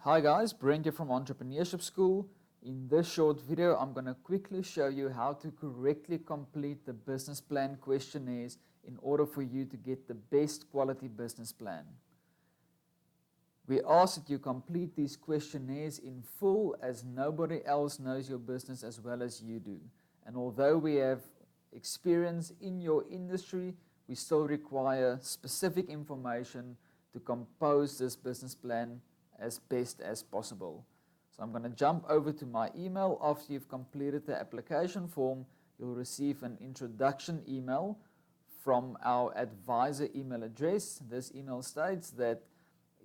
Hi guys, Brent here from Entrepreneurship School. In this short video, I'm going to quickly show you how to correctly complete the business plan questionnaires in order for you to get the best quality business plan. We ask that you complete these questionnaires in full, as nobody else knows your business as well as you do. And although we have experience in your industry, we still require specific information to compose this business plan as best as possible. So I'm going to jump over to my email. After you've completed the application form, you'll receive an introduction email from our advisor email address. This email states that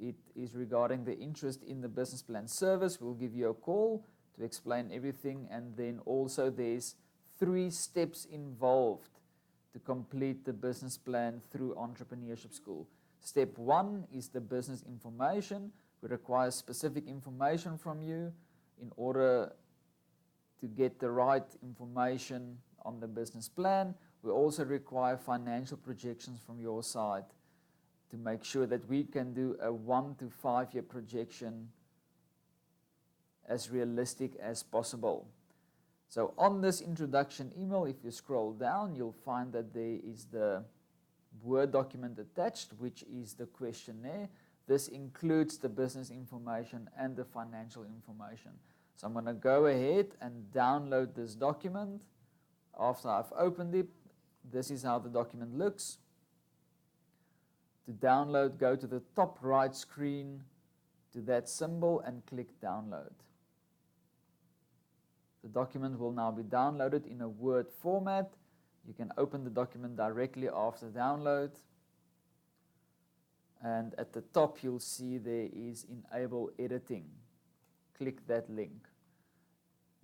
it is regarding the interest in the business plan service. We'll give you a call to explain everything, and then also there's 3 steps involved to complete the business plan through Entrepreneurship School. Step 1 is the business information. We require specific information from you in order to get the right information on the business plan. We also require financial projections from your side to make sure that we can do a 1 to 5 year projection as realistic as possible. So on this introduction email, if you scroll down, you'll find that there is the Word document attached, which is the questionnaire. This includes the business information and the financial information. So I'm going to go ahead and download this document. After I've opened it, this is how the document looks. To download, go to the top right screen to that symbol and click download. The document will now be downloaded in a Word format. You can open the document directly after download. And at the top, you'll see there is Enable Editing. Click that link.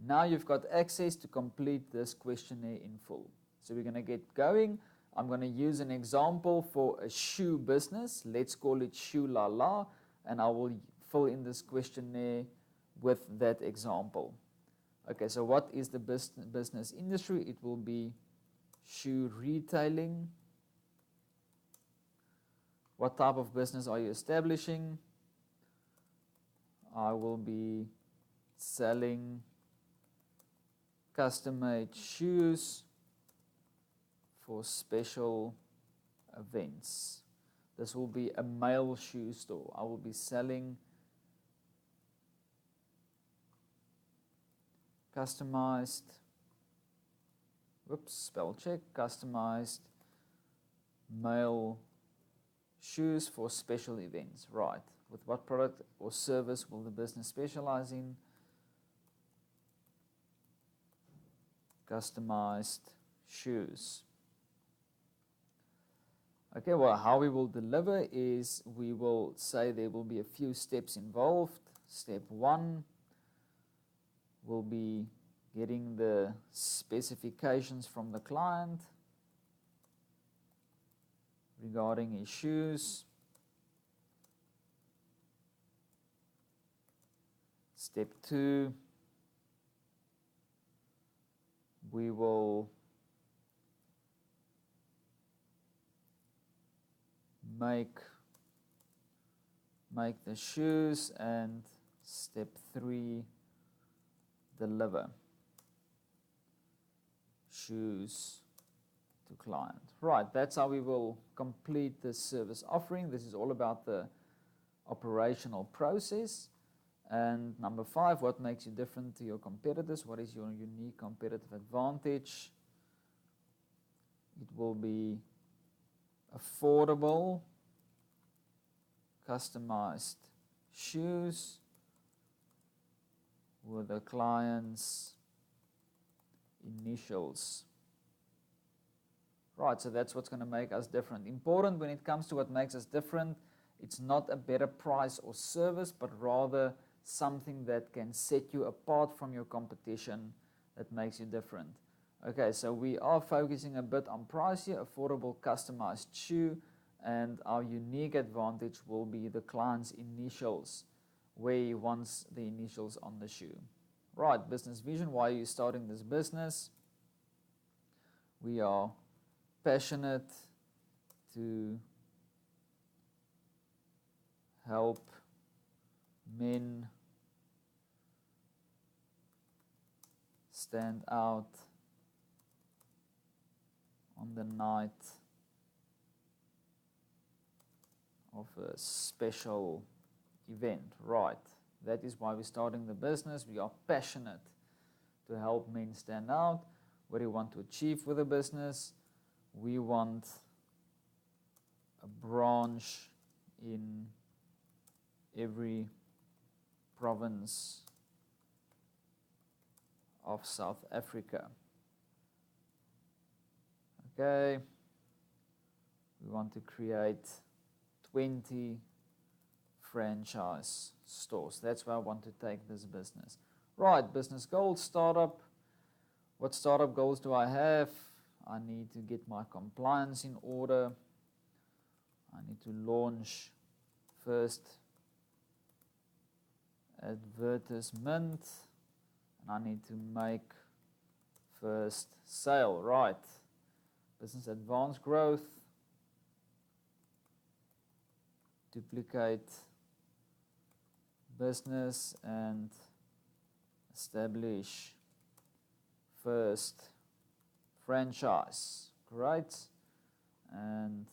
Now you've got access to complete this questionnaire in full. So we're going to get going. I'm going to use an example for a shoe business. Let's call it Shoe La La, and I will fill in this questionnaire with that example. Okay, so what is the business industry? It will be shoe retailing. What type of business are you establishing? I will be selling custom-made shoes for special events. This will be a male shoe store. I will be selling customized, customized male shoes for special events. Right. With what product or service will the business specialize in? Customized shoes. Okay, well, how we will deliver is we will say there will be a few steps involved. Step 1 will be getting the specifications from the client regarding his shoes. Step 2, we will make the shoes, and step 3, deliver shoes to client. Right, that's how we will complete this service offering. This is all about the operational process. And number 5, what makes you different to your competitors? What is your unique competitive advantage? It will be affordable, customized shoes with the client's initials. Right, so that's what's going to make us different. Important when it comes to what makes us different, it's not a better price or service, but rather something that can set you apart from your competition that makes you different. Okay, so we are focusing a bit on price here, affordable customized shoe, and our unique advantage will be the client's initials, where he wants the initials on the shoe. Right, business vision, why are you starting this business? We are passionate to help men stand out on the night of a special event. Right. That is why we're starting the business. We are passionate to help men stand out. What do you want to achieve with the business? We want a branch in every province of South Africa. Okay. We want to create 20 franchise stores. That's where I want to take this business. Right, business goals, startup. What startup goals do I have? I need to get my compliance in order. I need to launch first advertisement, and I need to make first sale. Right. Business advanced growth. Duplicate business and establish first franchise. Great. And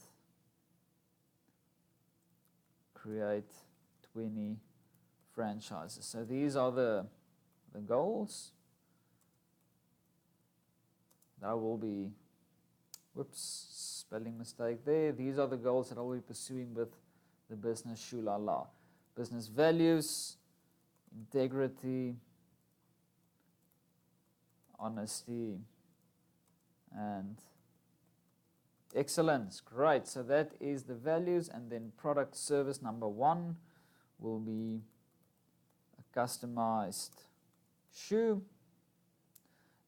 create 20 franchises. So these are the goals that I will be, whoops, spelling mistake there. These are the goals that I will be pursuing with the business Shulala. Business values, integrity, honesty, and excellence. Great. So that is the values, and then product service number 1 will be a customized shoe.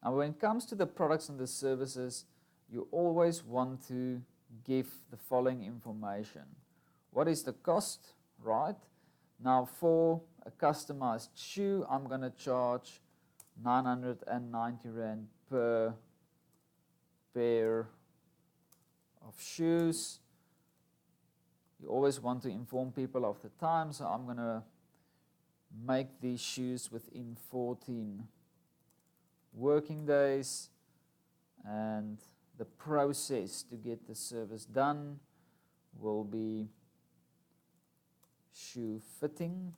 Now when it comes to the products and the services, you always want to give the following information. What is the cost, right? Now for a customized shoe, I'm going to charge 990 Rand per pair of shoes. You always want to inform people of the time, so I'm going to make these shoes within 14 working days, and the process to get the service done will be shoe fitting.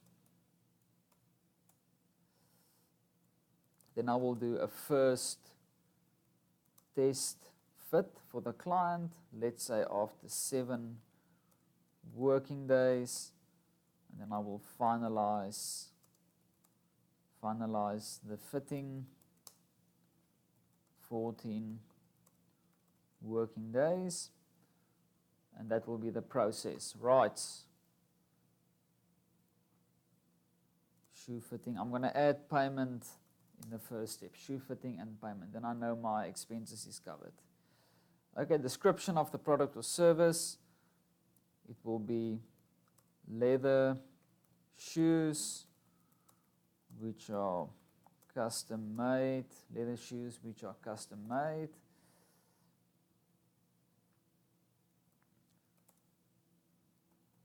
Then I will do a first test fit for the client, let's say after 7 working days, and then I will finalize the fitting, 14 working days, and that will be the process. Right. Shoe fitting. I'm going to add payment in the first step. Shoe fitting and payment. Then I know my expenses is covered. Okay, description of the product or service. It will be leather shoes which are custom made. Leather shoes which are custom made.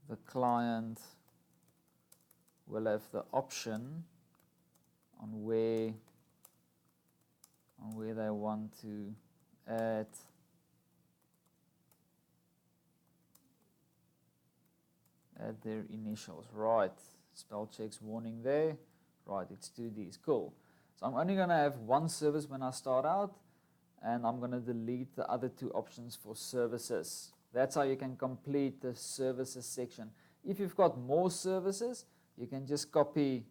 The client will have the option on where they want to add their initials. Right, spell checks warning there. Right, it's 2Ds. Cool. So I'm only going to have one service when I start out, and I'm going to delete the other 2 options for services. That's how you can complete the services section. If you've got more services, you can just copy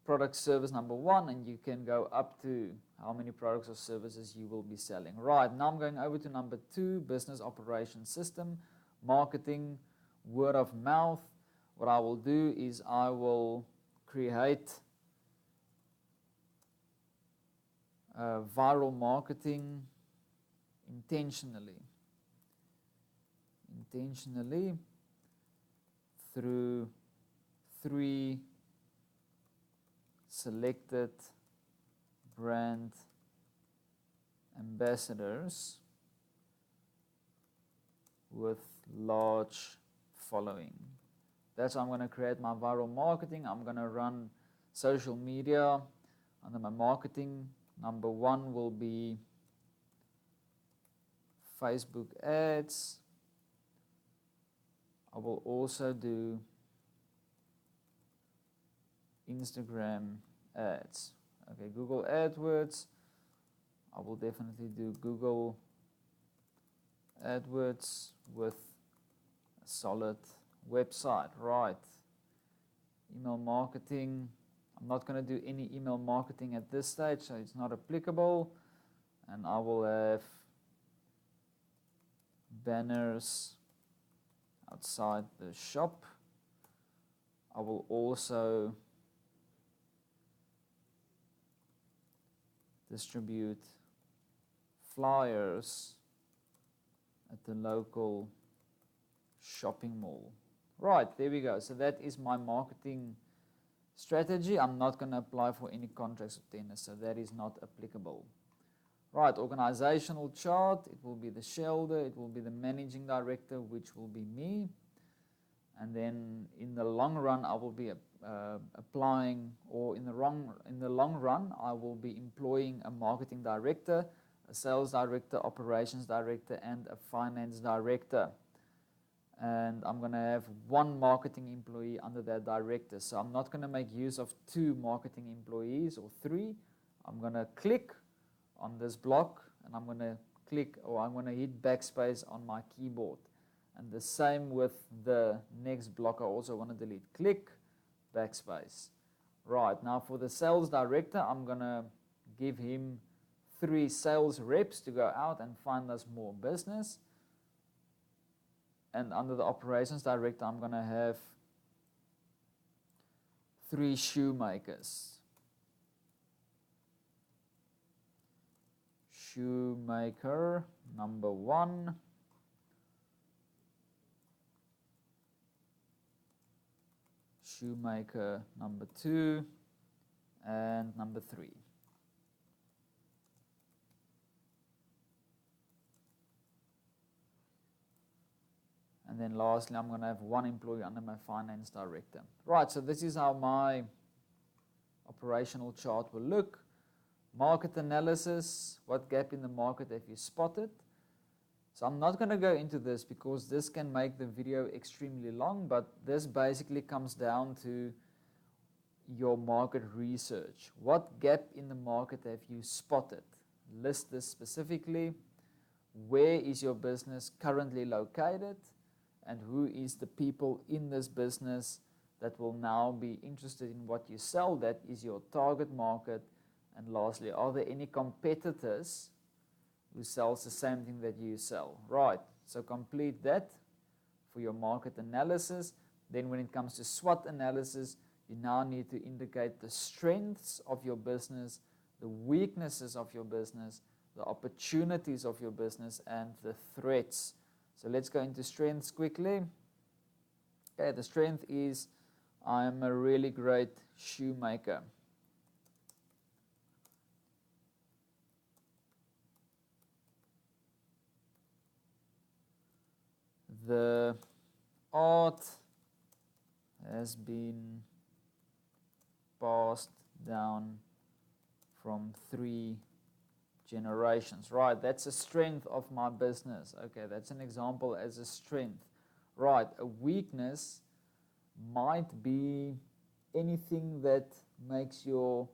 product service number 1 and you can go up to how many products or services you will be selling. Right, now I'm going over to number 2, business operation system, marketing, word of mouth. What I will do is I will create viral marketing intentionally through 3 selected brand ambassadors with large following. That's how I'm going to create my viral marketing. I'm going to run social media under my marketing. Number 1 will be Facebook ads. I will also do Instagram ads. Okay, Google AdWords. I will definitely do Google AdWords with a solid website. Right. Email marketing. I'm not going to do any email marketing at this stage, so it's not applicable. And I will have banners outside the shop. I will also distribute flyers at the local shopping mall. Right, there we go. So that is my marketing strategy. I'm not going to apply for any contracts or tenders, so that is not applicable. Right, organizational chart. It will be the shareholder, it will be the managing director, which will be me. And then in the long run, I will be applying, or in the long run, I will be employing a marketing director, a sales director, operations director, and a finance director. And I'm going to have 1 marketing employee under that director. So I'm not going to make use of 2 marketing employees or 3. I'm going to click on this block, and I'm going to click, or I'm going to hit backspace on my keyboard. And the same with the next block. I also want to delete. Click, backspace. Right, now for the sales director, I'm going to give him 3 sales reps to go out and find us more business. And under the operations director, I'm going to have 3 shoemakers. Shoemaker number 1. Shoemaker number 2. And number 3. And then lastly, I'm going to have 1 employee under my finance director. Right, so this is how my operational chart will look. Market analysis, what gap in the market have you spotted? So I'm not going to go into this because this can make the video extremely long, but this basically comes down to your market research. What gap in the market have you spotted? List this specifically. Where is your business currently located? And who is the people in this business that will now be interested in what you sell? That is your target market. And lastly, are there any competitors who sells the same thing that you sell? Right, so complete that for your market analysis. Then when it comes to SWOT analysis, you now need to indicate the strengths of your business, the weaknesses of your business, the opportunities of your business, and the threats. So let's go into strengths quickly. Okay, the strength is I am a really great shoemaker. The art has been passed down from 3 generations. Right, that's a strength of my business. Okay, that's an example as a strength. Right, a weakness might be anything that makes your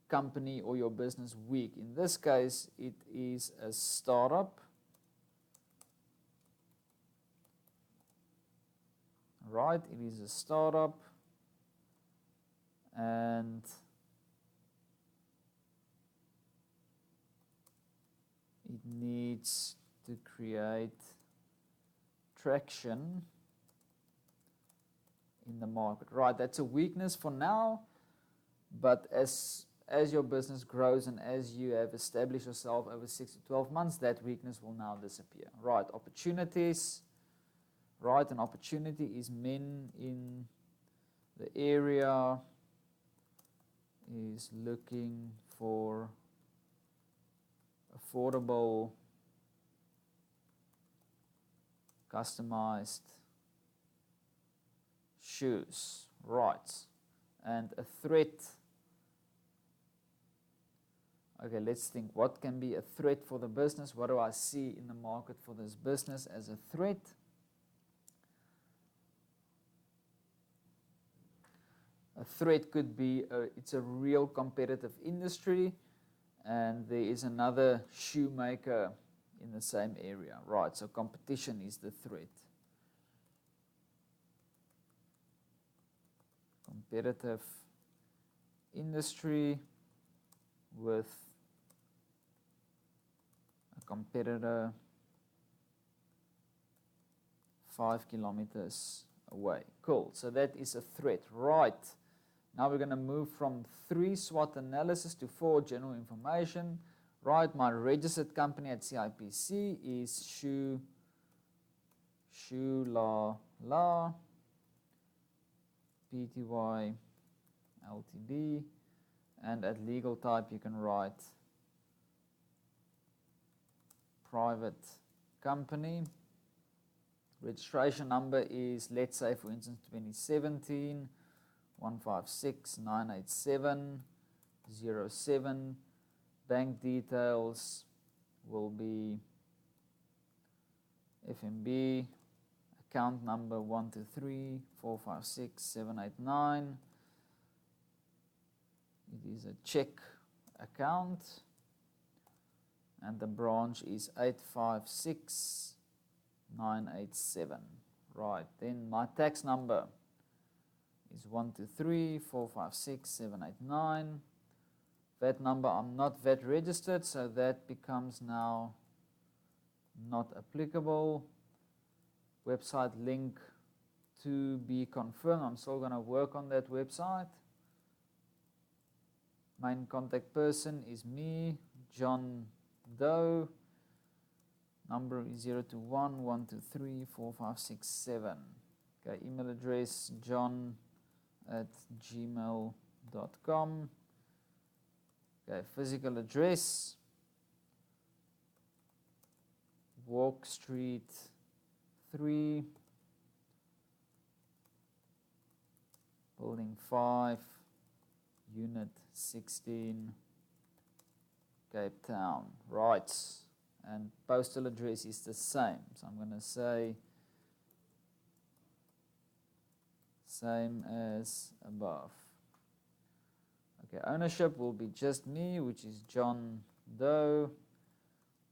company or your business weak. In this case, it is a startup. Right, it is a startup, and it needs to create traction in the market. Right, that's a weakness for now, but as your business grows and as you have established yourself over 6 to 12 months, that weakness will now disappear. Right, opportunities. Right, an opportunity is men in the area is looking for affordable, customized shoes. Right. And a threat. Okay, let's think. What can be a threat for the business? What do I see in the market for this business as a threat? A threat could be it's a real competitive industry, and there is another shoemaker in the same area. Right, so competition is the threat. Competitive industry with a competitor 5 kilometers away. Cool, so that is a threat. Right, now we're going to move from 3 SWOT analysis to 4 general information. Right, my registered company at CIPC is Shoe La Pty Ltd, and at legal type you can write private company. Registration number is, let's say for instance 2017 156-987-07. Bank details will be FNB, account number 123-456-789. It is a check account, and the branch is 856987. Right, then my tax number is 123-456-789. VAT number, I'm not VAT registered, so that becomes now not applicable. Website link to be confirmed. I'm still going to work on that website. Main contact person is me, John Doe. Number is 021-123-4567. Okay, email address john@gmail.com. Okay, physical address Walk Street 3, Building 5, Unit 16, Cape Town. Right, and postal address is the same, so I'm going to say same as above. Okay, ownership will be just me, which is John Doe.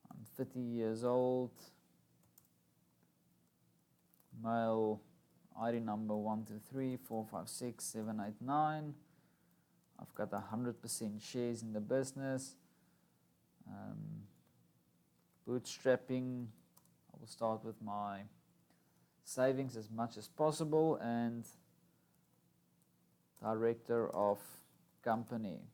I'm 30 years old. Male, ID number 123-456-789. I've got 100% shares in the business. Bootstrapping, I will start with my savings as much as possible, and director of company.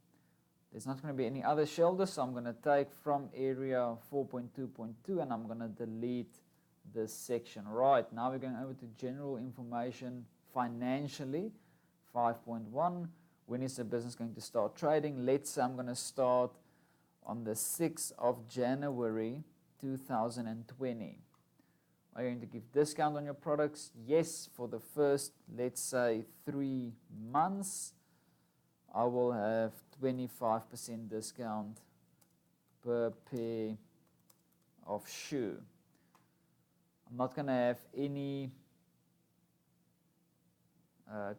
There's not going to be any other shareholders, so I'm going to take from area 4.2.2 and I'm going to delete this section. Right, now we're going over to general information financially. 5.1, when is the business going to start trading? Let's say I'm going to start on the 6th of January 2020. Are you going to give discount on your products? Yes, for the first, let's say, 3 months, I will have 25% discount per pair of shoe. I'm not going to have any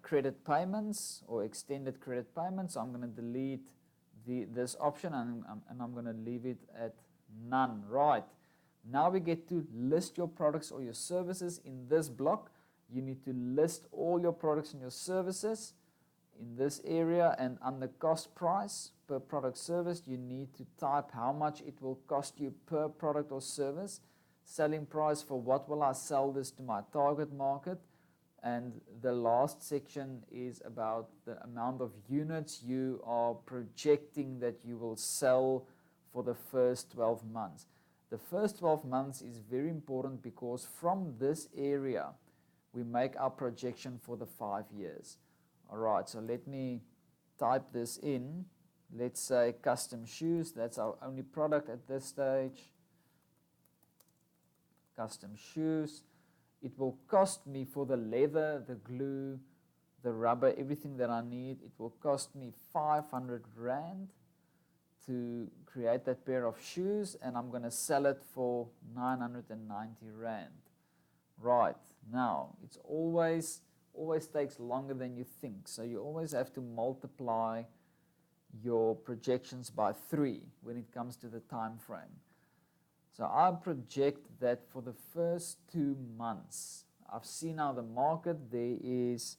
credit payments or extended credit payments, so I'm going to delete this option and I'm going to leave it at none. Right, now we get to list your products or your services. In this block, you need to list all your products and your services in this area, and under cost price per product service, you need to type how much it will cost you per product or service. Selling price, for what will I sell this to my target market, and the last section is about the amount of units you are projecting that you will sell for the first 12 months. The first 12 months is very important because from this area we make our projection for the 5 years. Alright, so let me type this in. Let's say custom shoes, that's our only product at this stage. Custom shoes. It will cost me for the leather, the glue, the rubber, everything that I need. It will cost me 500 Rand to create that pair of shoes, and I'm going to sell it for 990 Rand. Right, now it's always takes longer than you think, so you always have to multiply your projections by 3 when it comes to the time frame. So I project that for the first 2 months, I've seen how the market, there is,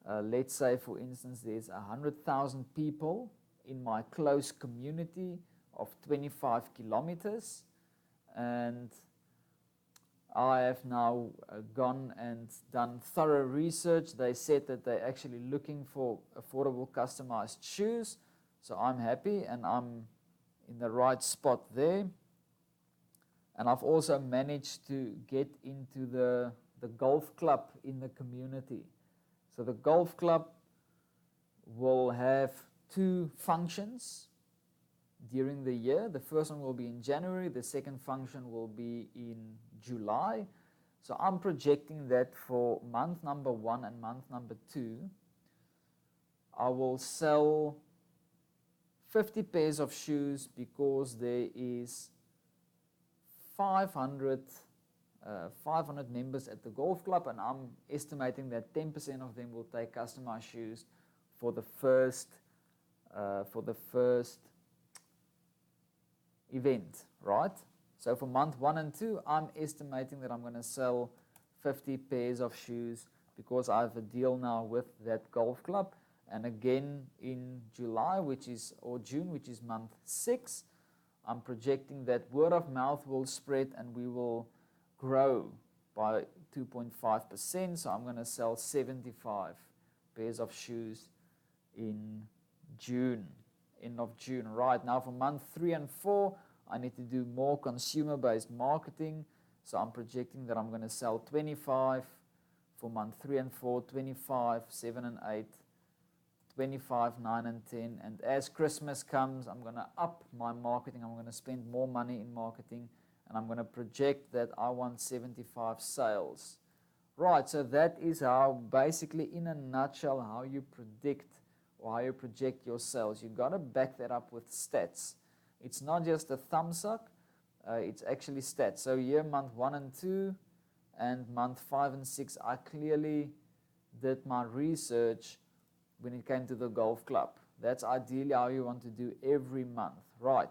let's say for instance, there's 100,000 people in my close community of 25 kilometers, and I have now gone and done thorough research. They said that they're actually looking for affordable customized shoes, so I'm happy and I'm in the right spot there. And I've also managed to get into the golf club in the community. So the golf club will have 2 functions during the year. The first one will be in January, the second function will be in July. So I'm projecting that for month number 1 and month number 2, I will sell 50 pairs of shoes because there is 500 members at the golf club, and I'm estimating that 10% of them will take customized shoes for the first event, right? So for month 1 and 2, I'm estimating that I'm going to sell 50 pairs of shoes because I have a deal now with that golf club. And again in July, or June, which is month 6, I'm projecting that word of mouth will spread and we will grow by 2.5%. So I'm going to sell 75 pairs of shoes in June, end of June. Right now for month 3 and 4, I need to do more consumer-based marketing. So I'm projecting that I'm going to sell 25 for month 3 and 4, 25, 7 and 8, 25, 9 and 10. And as Christmas comes, I'm going to up my marketing. I'm going to spend more money in marketing. And I'm going to project that I want 75 sales. Right, so that is how, basically in a nutshell, how you predict or how you project your sales. You've got to back that up with stats. It's not just a thumbsuck, it's actually stats. So here, month 1 and 2 and month 5 and 6, I clearly did my research when it came to the golf club. That's ideally how you want to do every month, right?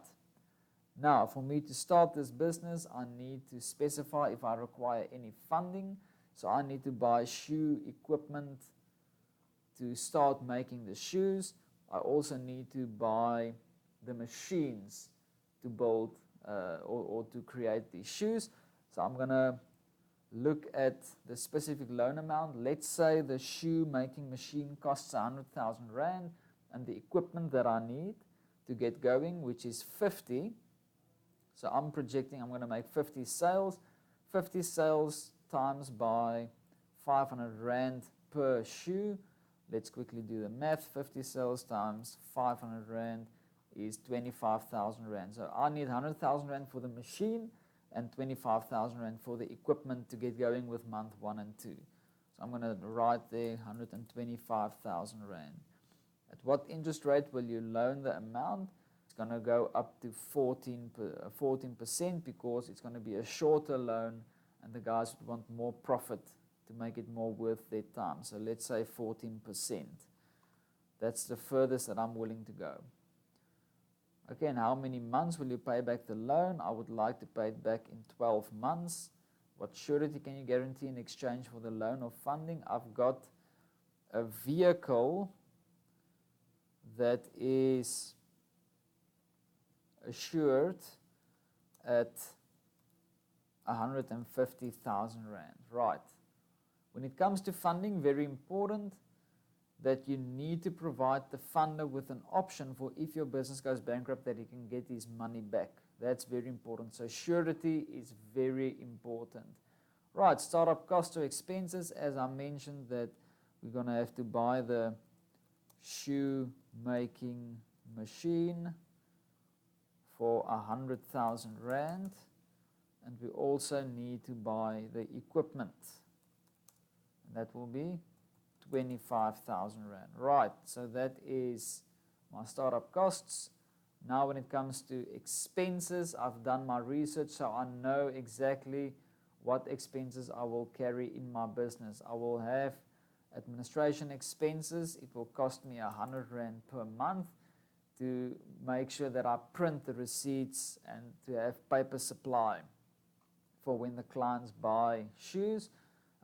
Now, for me to start this business, I need to specify if I require any funding. So I need to buy shoe equipment to start making the shoes. I also need to buy the machines to build or to create these shoes. So I'm going to look at the specific loan amount. Let's say the shoe making machine costs 100,000 Rand and the equipment that I need to get going, which is 50. So I'm projecting I'm going to make 50 sales. 50 sales times by 500 Rand per shoe. Let's quickly do the math. 50 sales times 500 Rand is 25,000 Rand. So I need 100,000 Rand for the machine and 25,000 Rand for the equipment to get going with month 1 and 2. So I'm going to write there 125,000 Rand. At what interest rate will you loan the amount? It's going to go up to 14% because it's going to be a shorter loan and the guys would want more profit to make it more worth their time. So let's say 14%. That's the furthest that I'm willing to go. Again, how many months will you pay back the loan? I would like to pay it back in 12 months. What surety can you guarantee in exchange for the loan or funding? I've got a vehicle that is assured at 150,000 Rand. Right. When it comes to funding, very important that you need to provide the funder with an option for if your business goes bankrupt that he can get his money back. That's very important. So surety is very important. Right, startup costs or expenses, as I mentioned that we're going to have to buy the shoe making machine for 100,000 Rand, and we also need to buy the equipment. And that will be 25,000 Rand. Right, so that is my startup costs. Now when it comes to expenses, I've done my research, so I know exactly what expenses I will carry in my business. I will have administration expenses. It will cost me 100 Rand per month to make sure that I print the receipts and to have paper supply for when the clients buy shoes.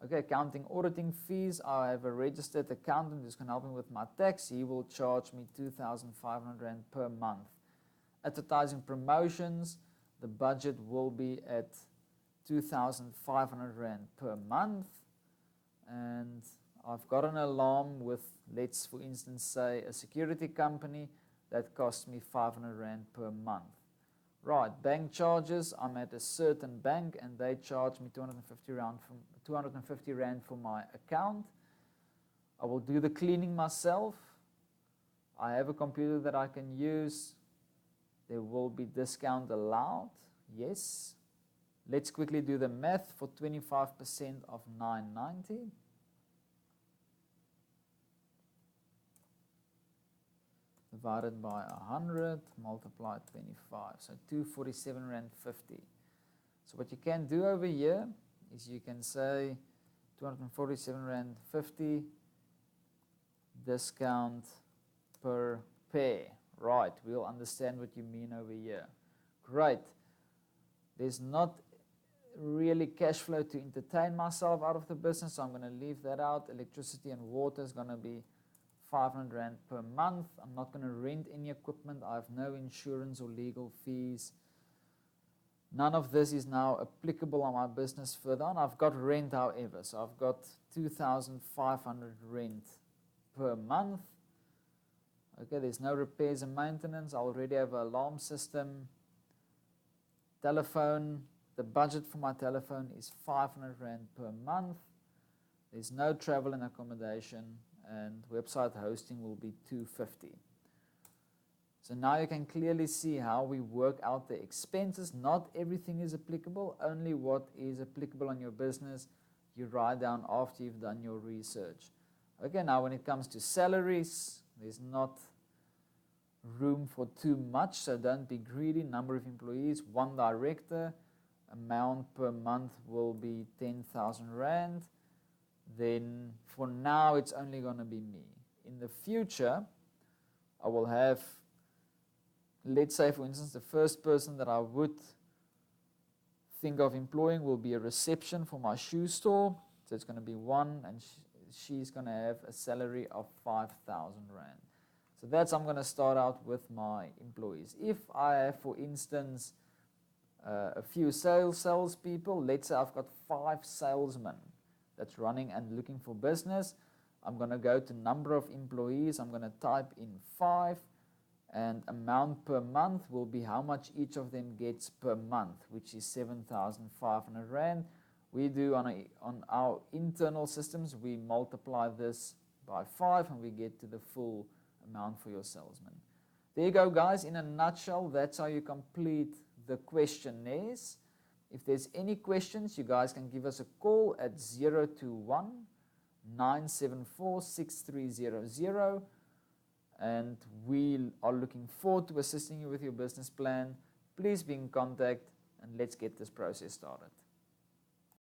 Okay, accounting, auditing fees. I have a registered accountant who's going to help me with my tax. He will charge me 2,500 Rand per month. Advertising promotions, the budget will be at 2,500 Rand per month. And I've got an alarm with, let's for instance say, a security company that costs me 500 Rand per month. Right, bank charges, I'm at a certain bank and they charge me 250 Rand for my account. I will do the cleaning myself. I have a computer that I can use. There will be discount allowed, yes. Let's quickly do the math for 25% of 990. Divided by 100, multiply 25, so 247 Rand 50. So what you can do over here is you can say 247 Rand 50 discount per pair. Right, we'll understand what you mean over here. Great. There's not really cash flow to entertain myself out of the business, so I'm going to leave that out. Electricity and water is going to be 500 Rand per month. I'm not going to rent any equipment. I have no insurance or legal fees. None of this is now applicable on my business further on. I've got rent, however, so I've got 2,500 rent per month. Okay, there's no repairs and maintenance. I already have an alarm system. Telephone, the budget for my telephone is 500 Rand per month. There's no travel and accommodation, and website hosting will be 250. So now you can clearly see how we work out the expenses. Not everything is applicable, only what is applicable on your business you write down after you've done your research. Okay, now when it comes to salaries, there's not room for too much, so don't be greedy. Number of employees, 1 director. Amount per month will be 10,000 Rand. Then for now it's only going to be me. In the future I will have, let's say for instance, the first person that I would think of employing will be a reception for my shoe store. So it's going to be one, and she's going to have a salary of 5,000 Rand. So that's, I'm going to start out with my employees. If I have, for instance, a few salespeople, let's say I've got 5 salesmen that's running and looking for business, I'm going to go to number of employees, I'm going to type in 5, and amount per month will be how much each of them gets per month, which is 7,500 Rand. We do on our internal systems, we multiply this by 5 and we get to the full amount for your salesman. There you go, guys. In a nutshell, that's how you complete the questionnaires. If there's any questions, you guys can give us a call at 021 974 6300, and we are looking forward to assisting you with your business plan. Please be in contact and let's get this process started.